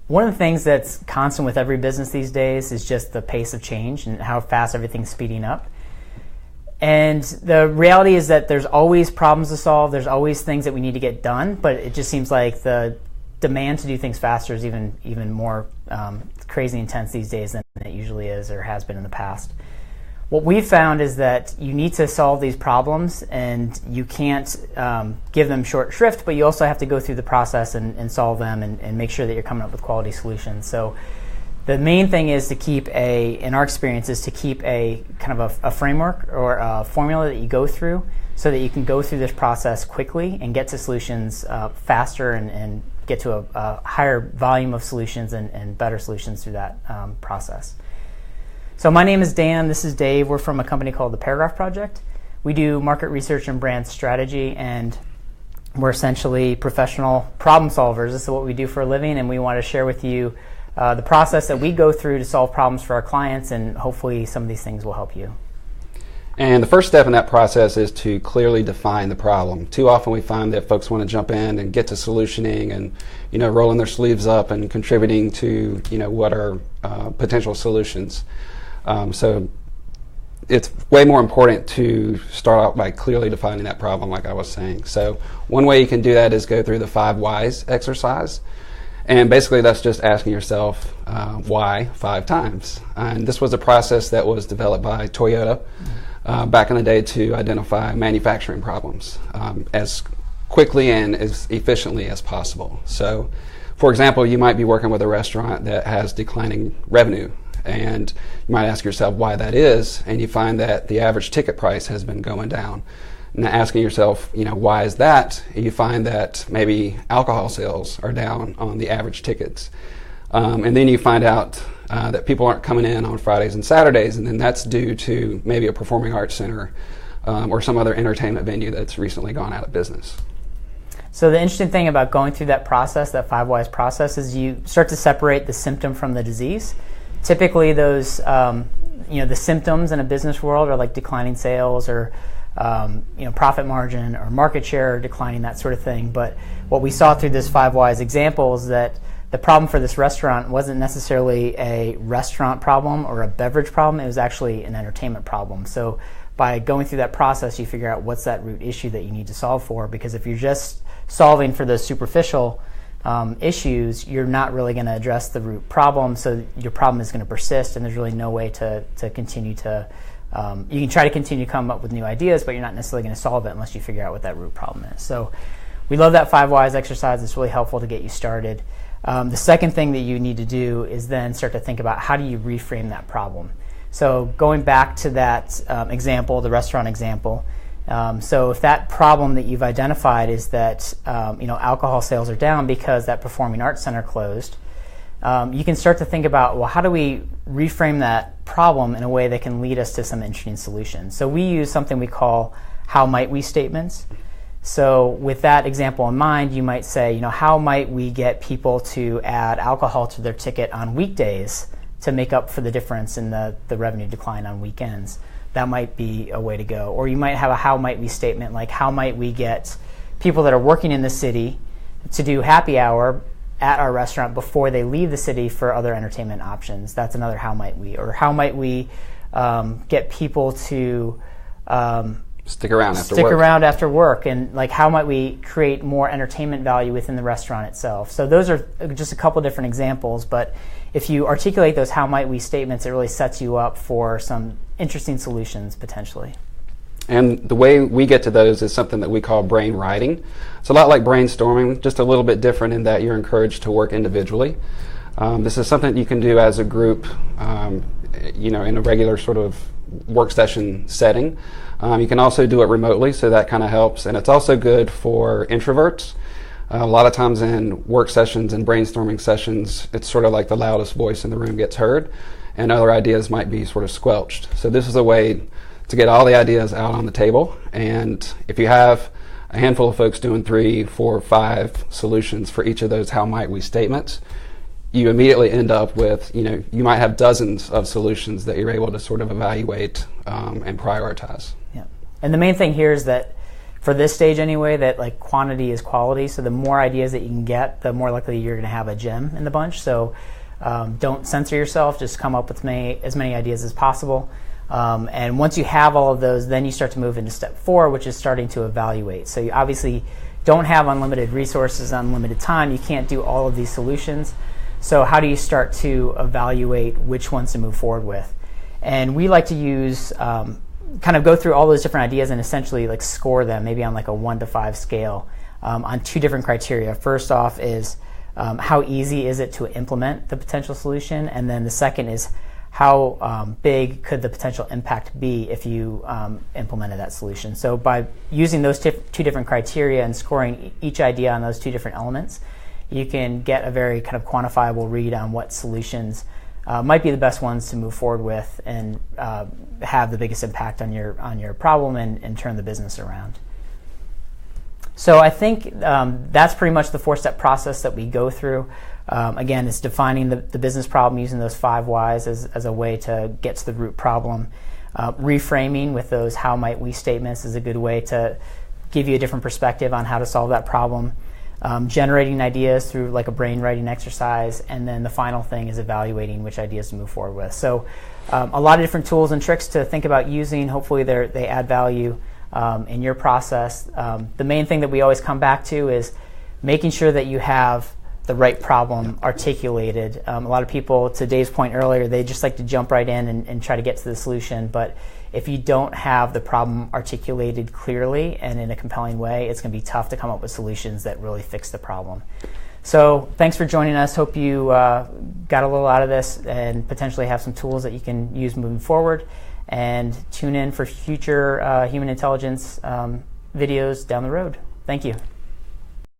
One of the things that's constant with every business these days is just the pace of change and how fast everything's speeding up. And the reality is that there's always problems to solve, there's always things that we need to get done, but it just seems like the demand to do things faster is even more crazy intense these days than it usually is or has been in the past. What we've found is that you need to solve these problems, and you can't give them short shrift, but you also have to go through the process and solve them and make sure that you're coming up with quality solutions. So the main thing is to keep in our experience, is to keep a kind of a framework or a formula that you go through so that you can go through this process quickly and get to solutions faster and get to a higher volume of solutions and better solutions through that process. So my name is Dan, this is Dave. We're from a company called The Paragraph Project. We do market research and brand strategy, and we're essentially professional problem solvers. This is what we do for a living, and we want to share with you the process that we go through to solve problems for our clients, and hopefully some of these things will help you. And the first step in that process is to clearly define the problem. Too often we find that folks want to jump in and get to solutioning and, rolling their sleeves up and contributing to, what are potential solutions. So it's way more important to start out by clearly defining that problem, like I was saying. So one way you can do that is go through the 5 whys exercise. And basically that's just asking yourself why 5 times. And this was a process that was developed by Toyota back in the day to identify manufacturing problems as quickly and as efficiently as possible. So, for example, you might be working with a restaurant that has declining revenue, and you might ask yourself why that is, and you find that the average ticket price has been going down. And asking yourself, why is that? You find that maybe alcohol sales are down on the average tickets. And then you find out that people aren't coming in on Fridays and Saturdays, and then that's due to maybe a performing arts center or some other entertainment venue that's recently gone out of business. So the interesting thing about going through that process, that 5 whys process, is you start to separate the symptom from the disease. Typically those, the symptoms in a business world are like declining sales or profit margin or market share declining, that sort of thing. But what we saw through this 5 whys example is that the problem for this restaurant wasn't necessarily a restaurant problem or a beverage problem. It was actually an entertainment problem. So by going through that process, you figure out what's that root issue that you need to solve for, because if you're just solving for those superficial issues, you're not really going to address the root problem, so your problem is going to persist, and there's really no way to continue to you can try to continue to come up with new ideas, but you're not necessarily going to solve it unless you figure out what that root problem is. So we love that 5 whys exercise. It's really helpful to get you started. The second thing that you need to do is then start to think about how do you reframe that problem. So going back to that example, the restaurant example, so if that problem that you've identified is that alcohol sales are down because that performing arts center closed, you can start to think about, well, how do we reframe that problem in a way that can lead us to some interesting solutions? So we use something we call how might we statements. So with that example in mind, you might say, how might we get people to add alcohol to their ticket on weekdays to make up for the difference in the revenue decline on weekends? That might be a way to go. Or you might have a how might we statement, like how might we get people that are working in the city to do happy hour at our restaurant before they leave the city for other entertainment options. That's another how might we. Or how might we get people to stick around after work, and like how might we create more entertainment value within the restaurant itself. So those are just a couple different examples, but if you articulate those how might we statements, it really sets you up for some interesting solutions potentially. And the way we get to those is something that we call brain writing. It's a lot like brainstorming, just a little bit different in that you're encouraged to work individually. This is something you can do as a group, in a regular sort of work session setting. You can also do it remotely, so that kind of helps. And it's also good for introverts. A lot of times in work sessions and brainstorming sessions, it's sort of like the loudest voice in the room gets heard, and other ideas might be sort of squelched. So this is a way to get all the ideas out on the table. And if you have a handful of folks doing 3, 4, 5 solutions for each of those how might we statements, you immediately end up with, you might have dozens of solutions that you're able to sort of evaluate and prioritize. Yeah. And the main thing here is that for this stage anyway, that like quantity is quality. So the more ideas that you can get, the more likely you're going to have a gem in the bunch. So don't censor yourself. Just come up with as many ideas as possible. And once you have all of those, then you start to move into step 4, which is starting to evaluate. So you obviously don't have unlimited resources, unlimited time. You can't do all of these solutions. So how do you start to evaluate which ones to move forward with? And we like to use, kind of go through all those different ideas and essentially like score them, maybe on like a 1 to 5 scale, on 2 different criteria. First off is how easy is it to implement the potential solution? And then the second is how big could the potential impact be if you implemented that solution. So by using those 2 different criteria and scoring each idea on those 2 different elements, you can get a very kind of quantifiable read on what solutions might be the best ones to move forward with and have the biggest impact on your problem and turn the business around. So I think that's pretty much the 4-step process that we go through. Again, it's defining the business problem using those 5 whys as a way to get to the root problem. Reframing with those how might we statements is a good way to give you a different perspective on how to solve that problem. Generating ideas through like a brain writing exercise, and then the final thing is evaluating which ideas to move forward with. So a lot of different tools and tricks to think about using. Hopefully they add value in your process. The main thing that we always come back to is making sure that you have the right problem articulated. A lot of people, to Dave's point earlier, they just like to jump right in and try to get to the solution. But if you don't have the problem articulated clearly and in a compelling way, it's going to be tough to come up with solutions that really fix the problem. So thanks for joining us. Hope you got a little out of this and potentially have some tools that you can use moving forward. And tune in for future human intelligence videos down the road. Thank you.